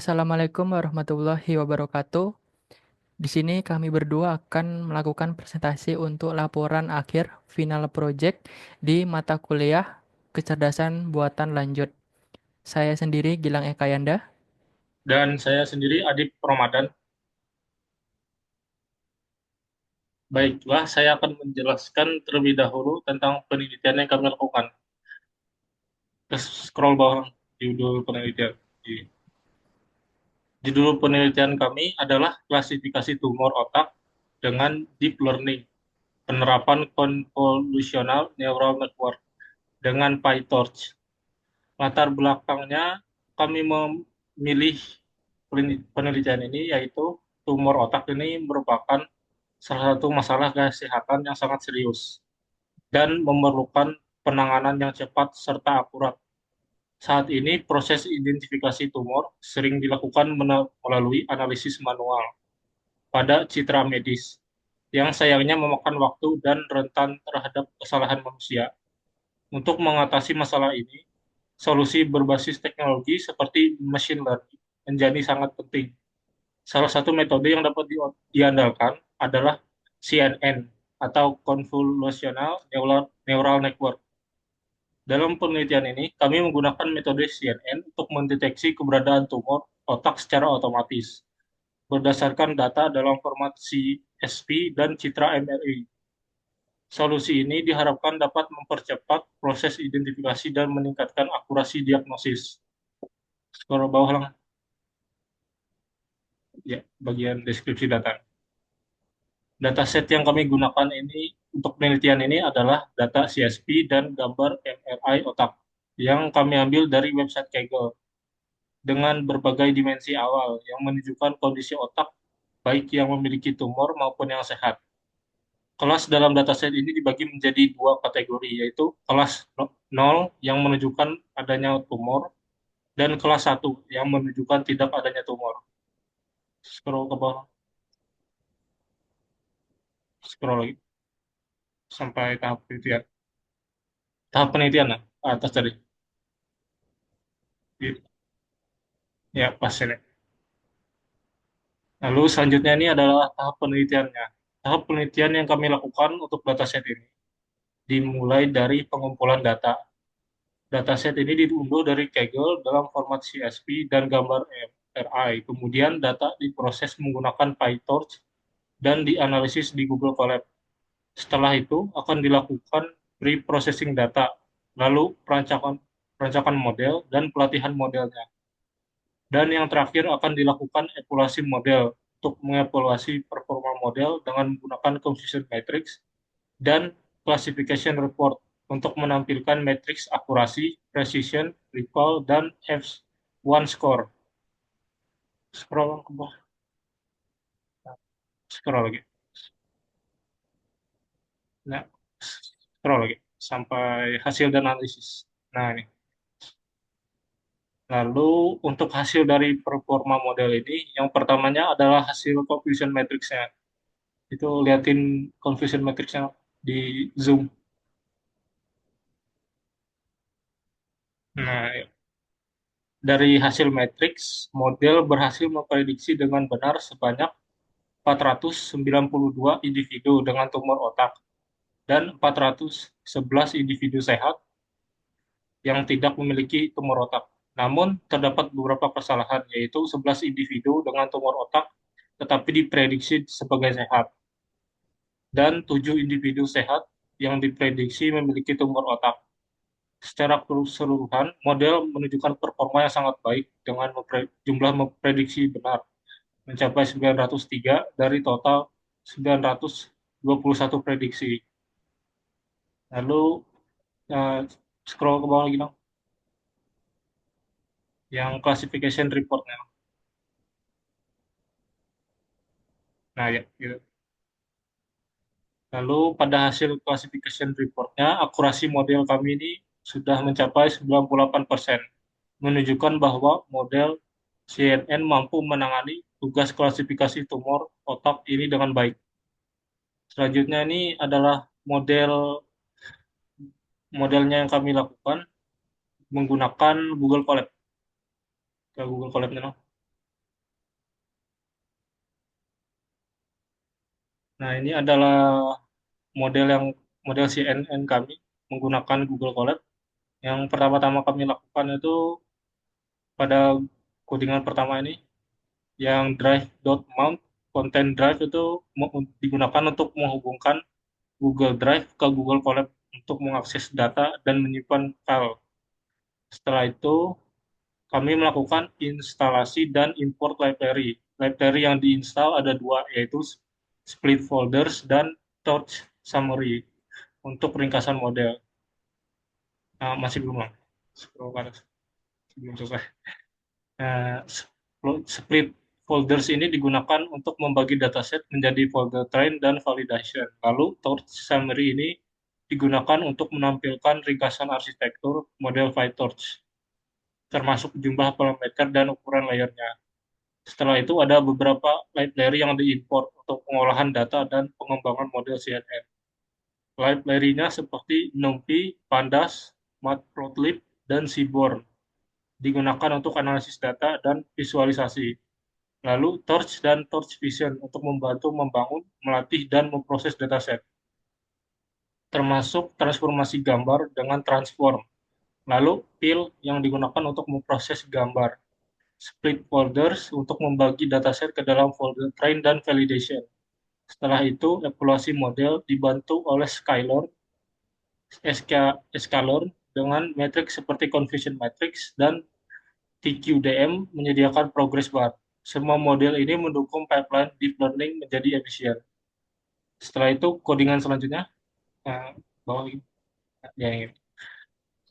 Assalamualaikum warahmatullahi wabarakatuh. Di sini kami berdua akan melakukan presentasi untuk laporan akhir final project di mata kuliah Kecerdasan Buatan Lanjut. Saya sendiri Gilang Ekayanda. Dan saya sendiri Adip Ramadan. Baiklah, saya akan menjelaskan terlebih dahulu tentang penelitian yang kami lakukan. Scroll bawah judul penelitian. Judul penelitian kami adalah klasifikasi tumor otak dengan deep learning, penerapan convolutional neural network dengan PyTorch. Latar belakangnya kami memilih penelitian ini yaitu tumor otak ini merupakan salah satu masalah kesehatan yang sangat serius dan memerlukan penanganan yang cepat serta akurat. Saat ini, proses identifikasi tumor sering dilakukan melalui analisis manual pada citra medis, yang sayangnya memakan waktu dan rentan terhadap kesalahan manusia. Untuk mengatasi masalah ini, solusi berbasis teknologi seperti machine learning menjadi sangat penting. Salah satu metode yang dapat diandalkan adalah CNN atau Convolutional Neural Network. Dalam penelitian ini, kami menggunakan metode CNN untuk mendeteksi keberadaan tumor otak secara otomatis berdasarkan data dalam format CSV dan citra MRI. Solusi ini diharapkan dapat mempercepat proses identifikasi dan meningkatkan akurasi diagnosis. Scroll bawah lang, ya, bagian deskripsi data. Dataset yang kami gunakan ini untuk penelitian ini adalah data CSV dan gambar MRI otak yang kami ambil dari website Kaggle dengan berbagai dimensi awal yang menunjukkan kondisi otak baik yang memiliki tumor maupun yang sehat. Kelas dalam dataset ini dibagi menjadi dua kategori, yaitu kelas 0 yang menunjukkan adanya tumor dan kelas 1 yang menunjukkan tidak adanya tumor. Scroll ke bawah, scroll lagi sampai tahap penelitian. Tahap penelitian, nah, atas tadi. Ya, pas ini. Lalu selanjutnya ini adalah tahap penelitiannya. Tahap penelitian yang kami lakukan untuk dataset ini dimulai dari pengumpulan data. Dataset ini diunduh dari Kaggle dalam format CSV dan gambar MRI. Kemudian data diproses menggunakan PyTorch dan dianalisis di Google Colab. Setelah itu akan dilakukan pre-processing data, lalu perancakan model dan pelatihan modelnya. Dan yang terakhir akan dilakukan evaluasi model untuk mengevaluasi performa model dengan menggunakan confusion matrix dan classification report untuk menampilkan matriks akurasi, precision, recall, dan F1 score. Scroll ke bawah, scroll lagi. Nah, scroll lagi sampai hasil dan analisis. Nah, ini. Lalu untuk hasil dari performa model ini, yang pertamanya adalah hasil confusion matrix-nya. Itu liatin confusion matrix-nya di Zoom. Nah, ya. Dari hasil matriks, model berhasil memprediksi dengan benar sebanyak 492 individu dengan tumor otak dan 411 individu sehat yang tidak memiliki tumor otak. Namun, terdapat beberapa kesalahan, yaitu 11 individu dengan tumor otak tetapi diprediksi sebagai sehat, dan 7 individu sehat yang diprediksi memiliki tumor otak. Secara keseluruhan, model menunjukkan performa yang sangat baik dengan jumlah memprediksi benar, mencapai 903 dari total 921 prediksi. Lalu, eh, scroll ke bawah lagi dong, yang classification reportnya. Nah, ya, gitu. Lalu pada hasil classification reportnya, akurasi model kami ini sudah mencapai 98%, menunjukkan bahwa model CNN mampu menangani tugas klasifikasi tumor otak ini dengan baik. Selanjutnya ini adalah modelnya yang kami lakukan menggunakan Google Colab. Ke Google Colab nih, no? Nah, ini adalah model yang model CNN kami menggunakan Google Colab. Yang pertama-tama kami lakukan itu pada codingan pertama ini, yang drive.mount content drive itu digunakan untuk menghubungkan Google Drive ke Google Colab untuk mengakses data dan menyimpan file. Setelah itu, kami melakukan instalasi dan import library. Library yang diinstal ada dua, yaitu split folders dan torch summary untuk ringkasan model. Nah, masih belum lah. Scroll ke atas. Belum selesai. Nah, split folders ini digunakan untuk membagi dataset menjadi folder train dan validation. Lalu torch summary ini digunakan untuk menampilkan ringkasan arsitektur model PyTorch, termasuk jumlah parameter dan ukuran layernya. Setelah itu ada beberapa library yang diimport untuk pengolahan data dan pengembangan model CNN. Library-nya seperti NumPy, Pandas, Matplotlib, dan Seaborn digunakan untuk analisis data dan visualisasi. Lalu Torch dan Torch Vision untuk membantu membangun, melatih, dan memproses dataset, termasuk transformasi gambar dengan transform. Lalu Pil yang digunakan untuk memproses gambar. Split folders untuk membagi dataset ke dalam folder train dan validation. Setelah itu, evaluasi model dibantu oleh Scalor dengan metrik seperti confusion matrix dan TQDM menyediakan progress bar. Semua model ini mendukung pipeline deep learning menjadi efisien. Setelah itu, codingan selanjutnya, uh, bawah ya, ini.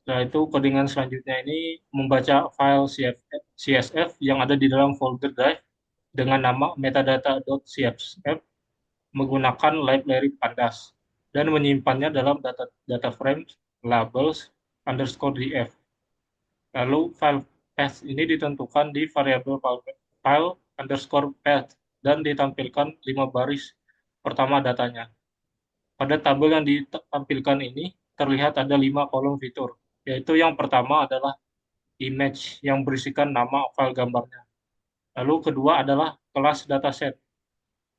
Setelah itu, codingan selanjutnya ini membaca file CSF yang ada di dalam folder drive dengan nama metadata.csf menggunakan library pandas dan menyimpannya dalam data frame labels underscore df. Lalu file path ini ditentukan di variabel file underscore path dan ditampilkan 5 baris pertama datanya. Pada tabel yang ditampilkan ini terlihat ada 5 kolom fitur, yaitu yang pertama adalah image yang berisikan nama file gambarnya. Lalu kedua adalah kelas dataset,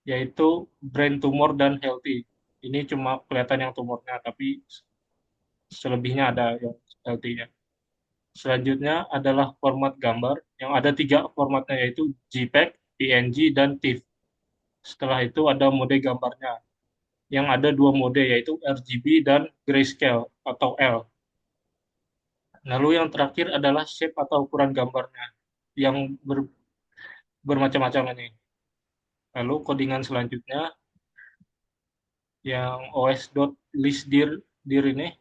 yaitu brain tumor dan healthy. Ini cuma kelihatan yang tumornya, tapi selebihnya ada yang healthy-nya. Selanjutnya adalah format gambar, yang ada 3 formatnya, yaitu JPEG, PNG, dan TIFF. Setelah itu ada mode gambarnya, yang ada 2 mode, yaitu RGB dan grayscale atau L. Lalu yang terakhir adalah shape atau ukuran gambarnya, yang bermacam-macam ini. Lalu codingan selanjutnya, yang os.listdir ini,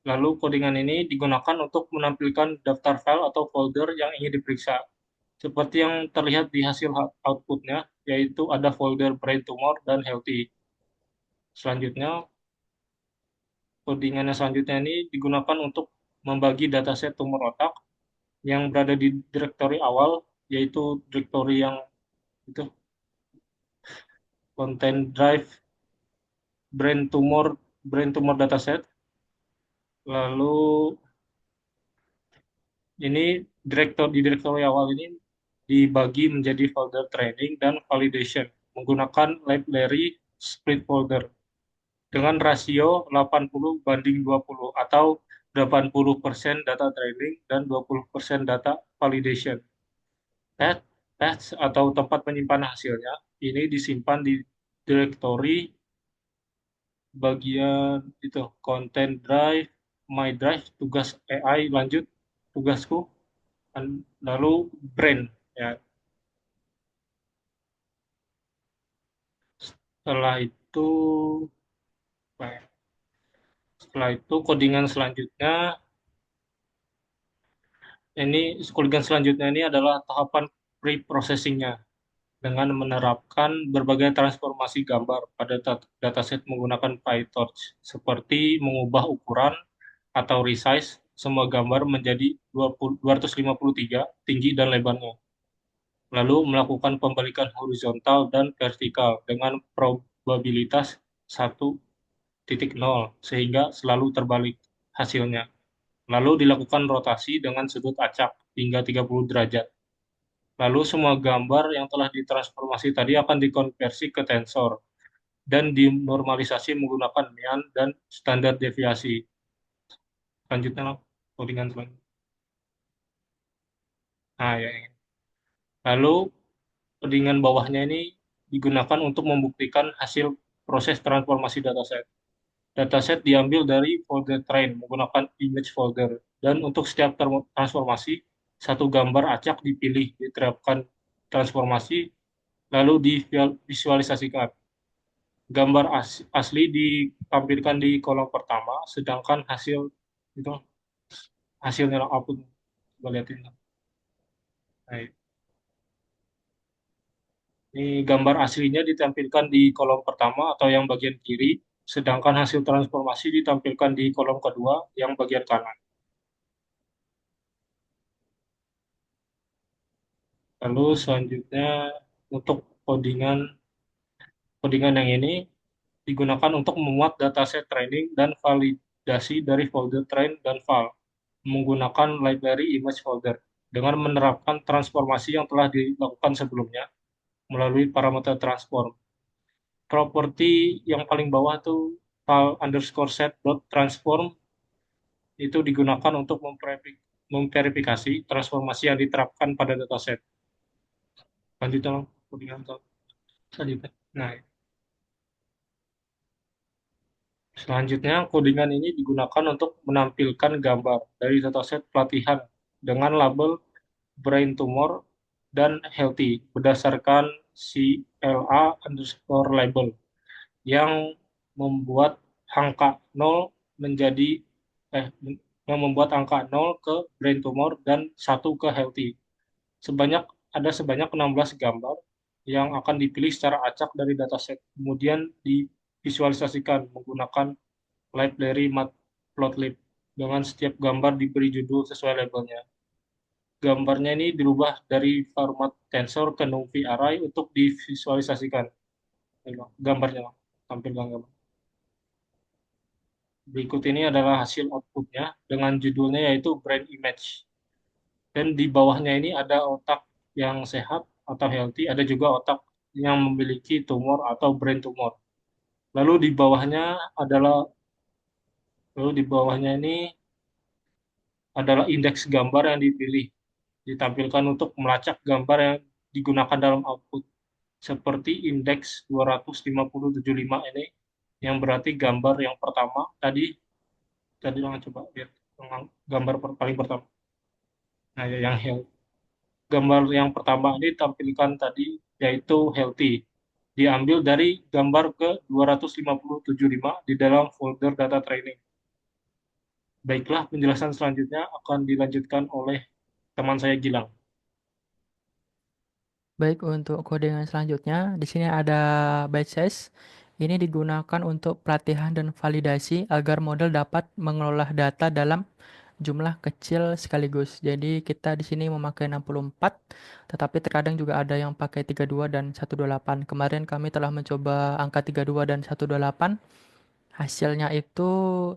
lalu codingan ini digunakan untuk menampilkan daftar file atau folder yang ingin diperiksa. Seperti yang terlihat di hasil outputnya, yaitu ada folder brain tumor dan healthy. Selanjutnya, codingan yang selanjutnya ini digunakan untuk membagi dataset tumor otak yang berada di direktori awal, yaitu direktori yang itu content drive brain tumor dataset. Lalu ini di direktori awal ini dibagi menjadi folder training dan validation menggunakan library split folder dengan rasio 80:20 atau 80% data training dan 20% data validation. Path atau tempat penyimpanan hasilnya ini disimpan di direktori bagian itu content drive, my drive, tugas AI lanjut, tugasku, lalu brain ya. Setelah itu setelah itu codingan selanjutnya ini adalah tahapan pre-processingnya dengan menerapkan berbagai transformasi gambar pada dataset menggunakan PyTorch, seperti mengubah ukuran atau resize semua gambar menjadi 253 tinggi dan lebarnya. Lalu melakukan pembalikan horizontal dan vertikal dengan probabilitas 1,0 sehingga selalu terbalik hasilnya. Lalu dilakukan rotasi dengan sudut acak hingga 30 derajat. Lalu semua gambar yang telah ditransformasi tadi akan dikonversi ke tensor dan dinormalisasi menggunakan Mean dan standar deviasi. Selanjutnya, codingan selanjutnya. Nah, ya, ini. Lalu codingan bawahnya ini digunakan untuk membuktikan hasil proses transformasi dataset. Dataset diambil dari folder train menggunakan image folder. Dan untuk setiap transformasi, satu gambar acak dipilih, diterapkan transformasi, lalu divisualisasikan. Gambar asli ditampilkan di kolom pertama, sedangkan itu hasilnya output. Coba lihatin. Nah, ini gambar aslinya ditampilkan di kolom pertama atau yang bagian kiri, sedangkan hasil transformasi ditampilkan di kolom kedua yang bagian kanan. Lalu selanjutnya untuk codingan codingan yang ini digunakan untuk memuat dataset training dan validasi dari folder train dan file menggunakan library image folder dengan menerapkan transformasi yang telah dilakukan sebelumnya melalui parameter transform. Properti yang paling bawah tuh file underscore set dot transform itu digunakan untuk memverifikasi transformasi yang diterapkan pada dataset. Lanjutnya, codingan selanjutnya. Nah, selanjutnya, codingan ini digunakan untuk menampilkan gambar dari dataset pelatihan dengan label brain tumor dan healthy berdasarkan CLA underscore label yang membuat angka 0 menjadi eh yang membuat angka 0 ke brain tumor dan 1 ke healthy. Sebanyak 16 gambar yang akan dipilih secara acak dari dataset, kemudian divisualisasikan menggunakan library matplotlib dengan setiap gambar diberi judul sesuai labelnya. Gambarnya ini dirubah dari format tensor ke numpy array untuk divisualisasikan. Gambarnya, tampilkan gambar. Berikut ini adalah hasil outputnya dengan judulnya yaitu brain image. Dan di bawahnya ini ada otak yang sehat atau healthy, ada juga otak yang memiliki tumor atau brain tumor. Lalu di bawahnya adalah lalu di bawahnya ini adalah indeks gambar yang dipilih, ditampilkan untuk melacak gambar yang digunakan dalam output. Seperti indeks 25075 ini, yang berarti gambar yang pertama tadi, tadi coba lihat gambar paling pertama. Nah, yang gambar yang pertama ini tampilkan tadi yaitu healthy. Diambil dari gambar ke 25075 di dalam folder data training. Baiklah, penjelasan selanjutnya akan dilanjutkan oleh teman saya Gilang. Baik, untuk codingan selanjutnya, di sini ada batch size. Ini digunakan untuk pelatihan dan validasi agar model dapat mengelola data dalam jumlah kecil sekaligus. Jadi kita di sini memakai 64, tetapi terkadang juga ada yang pakai 32 dan 128. Kemarin kami telah mencoba angka 32 dan 128. Hasilnya itu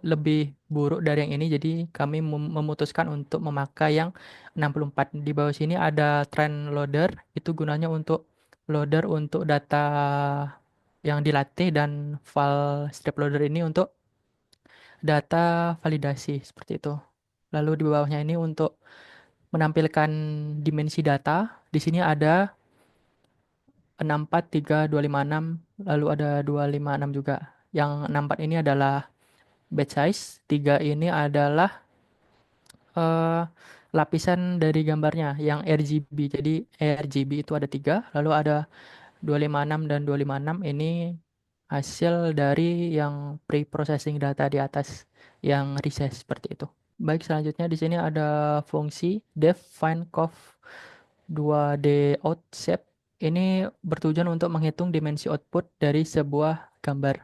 lebih buruk dari yang ini, jadi kami memutuskan untuk memakai yang 64. Di bawah sini ada trend loader, itu gunanya untuk loader untuk data yang dilatih, dan file strip loader ini untuk data validasi seperti itu. Lalu di bawahnya ini untuk menampilkan dimensi data. Di sini ada 64, 3, 256, lalu ada 256 juga. Yang 64 ini adalah batch size, 3 ini adalah eh, lapisan dari gambarnya yang RGB. Jadi RGB itu ada 3, lalu ada 256 dan 256 ini hasil dari yang pre-processing data di atas yang resize seperti itu. Baik, selanjutnya di sini ada fungsi def find conv 2D out shape. Ini bertujuan untuk menghitung dimensi output dari sebuah gambar.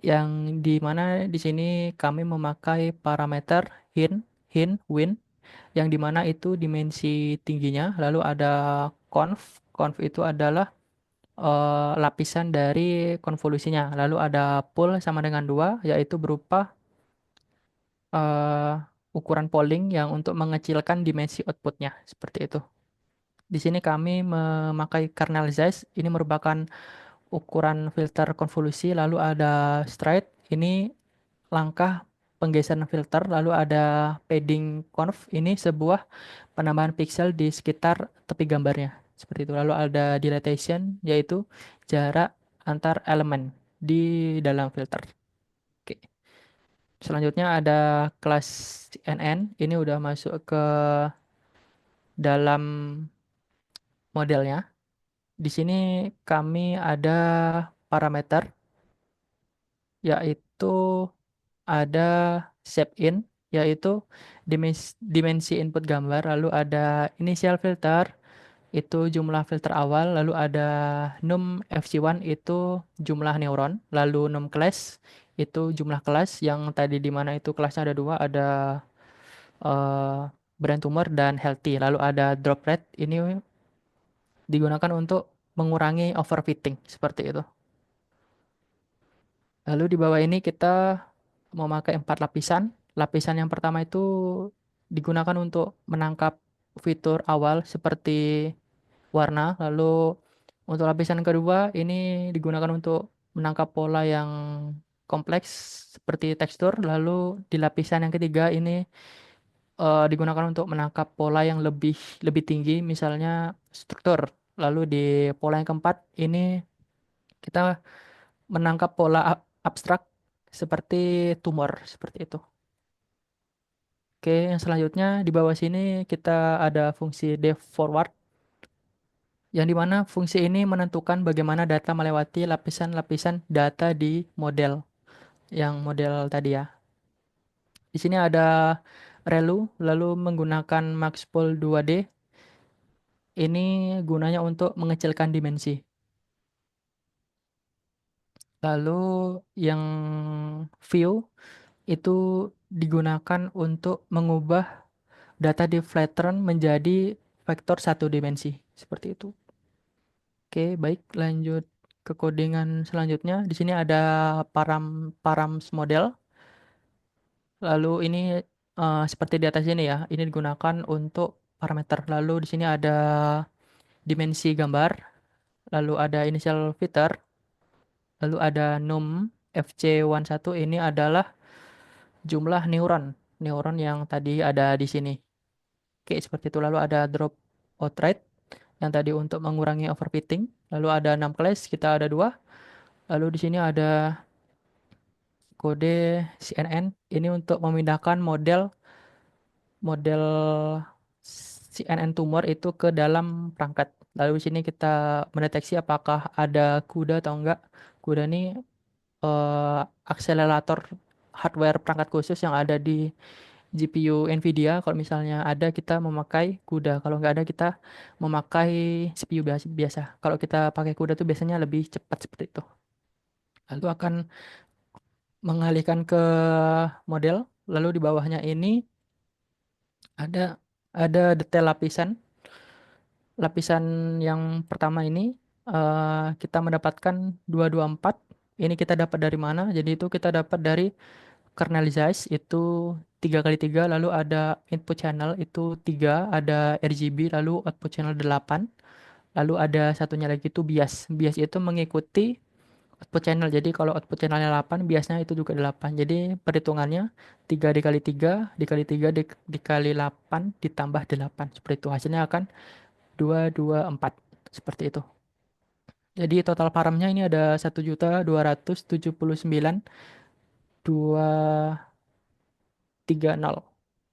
Yang di mana di sini kami memakai parameter win, yang di mana itu dimensi tingginya. Lalu ada conv itu adalah lapisan dari konvolusinya. Lalu ada pool sama dengan 2, yaitu berupa uh, ukuran polling yang untuk mengecilkan dimensi outputnya, seperti itu. Di sini kami memakai kernel Zeiss. Ini merupakan ukuran filter konvolusi, lalu ada straight. Ini langkah penggeseran filter, lalu ada padding conv. Ini sebuah penambahan pixel di sekitar tepi gambarnya. Seperti itu. Lalu ada dilatation, yaitu jarak antar elemen di dalam filter. Oke. Selanjutnya ada kelas CNN. Ini udah masuk ke dalam modelnya. Di sini kami ada parameter, yaitu ada shape in, yaitu dimensi input gambar, lalu ada initial filter, itu jumlah filter awal, lalu ada num fc1 itu jumlah neuron, lalu num class itu jumlah kelas yang tadi di mana itu kelasnya ada dua, ada eh, brain tumor dan healthy, lalu ada drop rate, ini digunakan untuk mengurangi overfitting seperti itu. Lalu di bawah ini kita memakai 4 lapisan. Lapisan yang pertama itu digunakan untuk menangkap fitur awal seperti warna. Lalu untuk lapisan kedua ini digunakan untuk menangkap pola yang kompleks seperti tekstur. Lalu di lapisan yang ketiga ini digunakan untuk menangkap pola yang lebih lebih tinggi, misalnya struktur. Lalu di pola yang keempat ini kita menangkap pola abstrak seperti tumor, seperti itu. Oke, yang selanjutnya di bawah sini kita ada fungsi depth forward, yang dimana fungsi ini menentukan bagaimana data melewati lapisan-lapisan data di model, yang model tadi ya. Di sini ada relu, lalu menggunakan maxpol 2D, ini gunanya untuk mengecilkan dimensi. Lalu yang view itu digunakan untuk mengubah data di Flattern menjadi vektor satu dimensi. Seperti itu. Oke, baik, lanjut ke codingan selanjutnya. Di sini ada params model. Lalu ini seperti di atas ini ya. Ini digunakan untuk parameter. Lalu di sini ada dimensi gambar. Lalu ada initial filter. Lalu ada num fc11, ini adalah jumlah neuron. Neuron yang tadi ada di sini. Oke, seperti itu. Lalu ada drop out rate yang tadi untuk mengurangi overfitting. Lalu ada 6 class, kita ada dua. Lalu di sini ada kode CNN. Ini untuk memindahkan model model CNN tumor itu ke dalam perangkat. Lalu di sini kita mendeteksi apakah ada CUDA atau enggak. CUDA ini akselerator hardware perangkat khusus yang ada di GPU Nvidia. Kalau misalnya ada, kita memakai CUDA. Kalau nggak ada, kita memakai CPU biasa. Kalau kita pakai CUDA tuh biasanya lebih cepat seperti itu. Lalu akan mengalihkan ke model. Lalu di bawahnya ini ada detail lapisan. Lapisan yang pertama ini kita mendapatkan 224. Ini kita dapat dari mana? Jadi itu kita dapat dari kernel Zeiss itu 3x3, lalu ada input channel itu 3, ada RGB, lalu output channel 8, lalu ada satunya lagi itu bias. Bias itu mengikuti output channel. Jadi kalau output channelnya 8, biasanya itu juga 8. Jadi perhitungannya 3 dikali 3 dikali 3 dikali 8 ditambah 8. Seperti itu. Hasilnya akan 224. Seperti itu. Jadi total paramnya ini ada 1.279.230.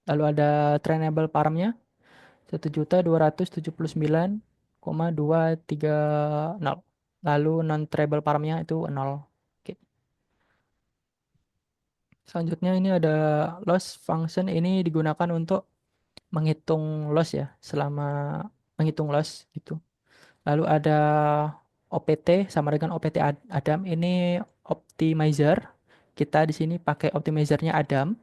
Lalu ada trainable paramnya 1.279.230. Lalu non trainable paramnya itu 0. Oke. Selanjutnya ini ada loss function, ini digunakan untuk menghitung loss ya, selama menghitung loss gitu. Lalu ada OPT sama dengan OPT Adam, ini optimizer. Kita di sini pakai optimizernya Adam.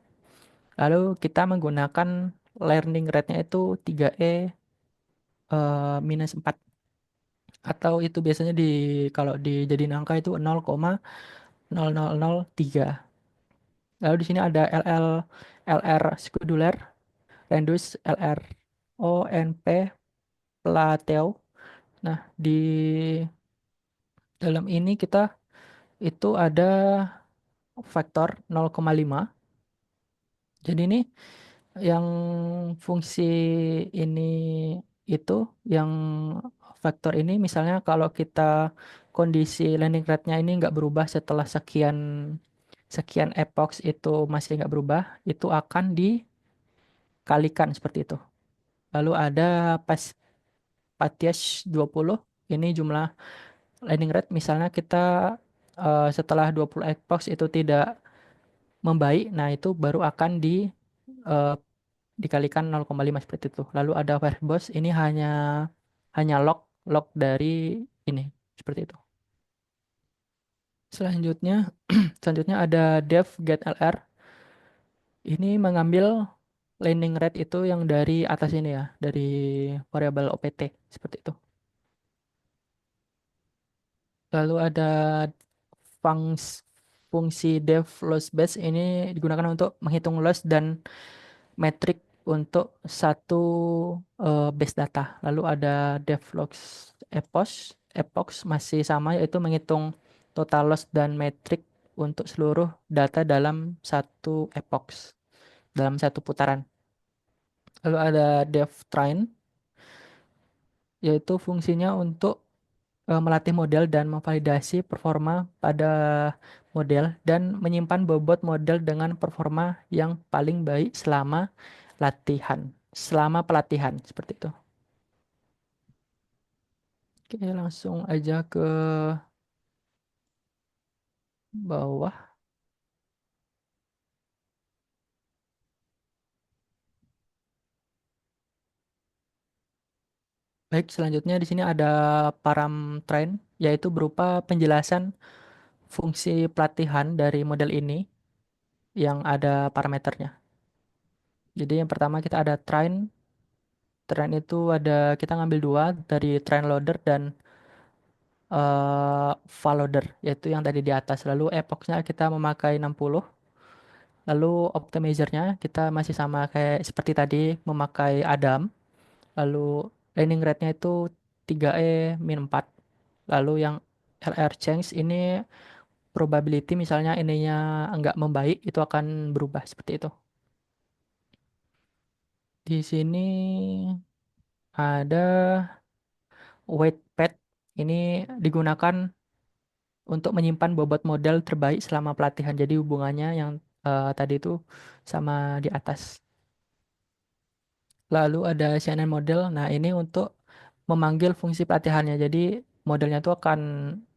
Lalu kita menggunakan learning rate-nya itu 3E minus 4, atau itu biasanya kalau dijadiin angka itu 0,0003. Lalu di sini ada LR scheduler, reduce LR ONP Plateau. Nah, di dalam ini kita itu ada vektor 0,5. Jadi ini yang fungsi ini itu yang vektor ini misalnya kalau kita kondisi landing rate-nya ini nggak berubah setelah sekian sekian epoch itu masih nggak berubah, itu akan dikalikan seperti itu. Lalu ada pas Patience 20, ini jumlah landing rate misalnya kita setelah 20 epoch itu tidak membaik, nah itu baru akan eh, dikalikan 0,5 seperti itu. Lalu ada Firebase, ini hanya log log dari ini seperti itu. Selanjutnya selanjutnya ada dev get lr. Ini mengambil landing rate itu yang dari atas ini ya, dari variabel opt seperti itu. Lalu ada fungs- fungsi dev loss base, ini digunakan untuk menghitung loss dan metrik untuk satu base data. Lalu ada devlogs epoch masih sama, yaitu menghitung total loss dan metrik untuk seluruh data dalam satu epoch, dalam satu putaran. Lalu ada devtrain, yaitu fungsinya untuk melatih model dan memvalidasi performa pada model dan menyimpan bobot model dengan performa yang paling baik selama pelatihan seperti itu. Oke, langsung aja ke bawah. Baik, selanjutnya di sini ada param train, yaitu berupa penjelasan fungsi pelatihan dari model ini yang ada parameternya. Jadi yang pertama kita ada train. Train itu ada, kita ngambil dua, dari train loader dan file loader, yaitu yang tadi di atas. Lalu epochnya kita memakai 60. Lalu optimizernya kita masih sama kayak seperti tadi, memakai Adam. Lalu landing rate-nya itu 3E-4. Lalu yang LR change ini probability, misalnya ininya enggak membaik, itu akan berubah seperti itu. Di sini ada weight pad. Ini digunakan untuk menyimpan bobot model terbaik selama pelatihan. Jadi hubungannya yang tadi itu sama di atas. Lalu ada CNN model. Nah, ini untuk memanggil fungsi pelatihannya. Jadi modelnya itu akan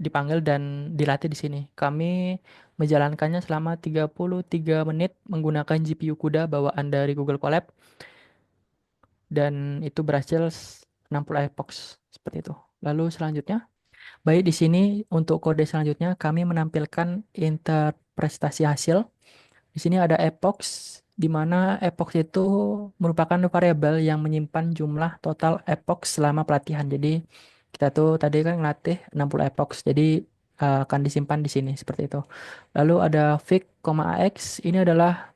dipanggil dan dilatih di sini. Kami menjalankannya selama 33 menit menggunakan GPU CUDA bawaan dari Google Colab dan itu berhasil 60 epoch seperti itu. Lalu selanjutnya, baik di sini untuk kode selanjutnya kami menampilkan interpretasi hasil. Di sini ada epoch, di mana epoch itu merupakan variabel yang menyimpan jumlah total epoch selama pelatihan. Jadi kita tuh tadi kan ngelatih 60 epoch, jadi akan disimpan di sini seperti itu. Lalu ada fig,ax, ini adalah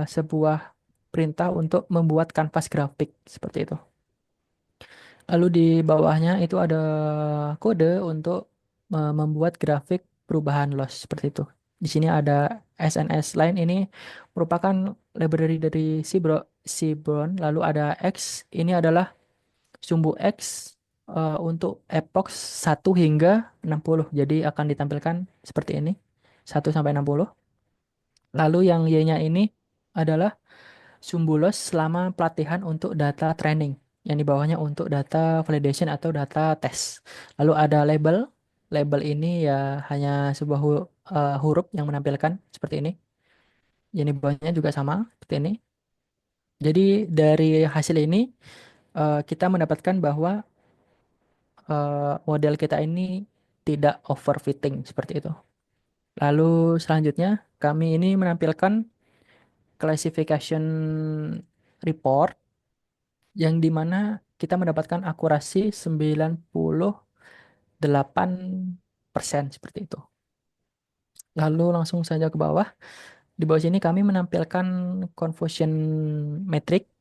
sebuah perintah untuk membuat kanvas grafik seperti itu. Lalu di bawahnya itu ada kode untuk membuat grafik perubahan loss seperti itu. Di sini ada SNS line, ini merupakan library dari Cbron. Lalu ada X, ini adalah sumbu X untuk epoch 1 hingga 60. Jadi akan ditampilkan seperti ini, 1 sampai 60. Lalu yang Y-nya ini adalah sumbu loss selama pelatihan untuk data training. Yang di bawahnya untuk data validation atau data test. Lalu ada label. Label ini ya hanya sebuah huruf yang menampilkan seperti ini. Yang di bawahnya juga sama seperti ini. Jadi dari hasil ini kita mendapatkan bahwa model kita ini tidak overfitting seperti itu. Lalu selanjutnya kami ini menampilkan classification report yang dimana kita mendapatkan akurasi 98% seperti itu. Lalu langsung saja ke bawah. Di bawah sini kami menampilkan confusion metric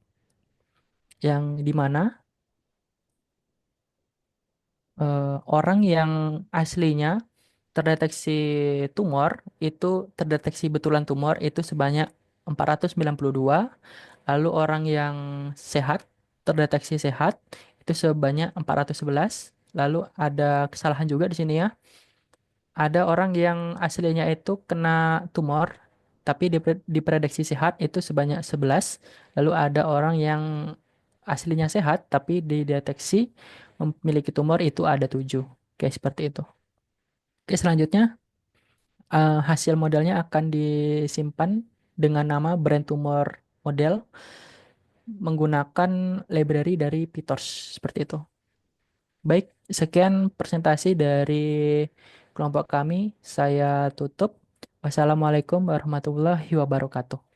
yang dimana Orang yang aslinya terdeteksi tumor itu terdeteksi betulan tumor itu sebanyak 492, lalu orang yang sehat terdeteksi sehat itu sebanyak 411. Lalu ada kesalahan juga di sini ya. Ada orang yang aslinya itu kena tumor tapi diprediksi sehat itu sebanyak 11. Lalu ada orang yang aslinya sehat tapi dideteksi memiliki tumor itu ada 7. Oke, seperti itu. Oke, selanjutnya hasil modelnya akan disimpan dengan nama Brain Tumor Model menggunakan library dari PyTorch seperti itu. Baik, sekian presentasi dari kelompok kami. Saya tutup. Wassalamualaikum warahmatullahi wabarakatuh.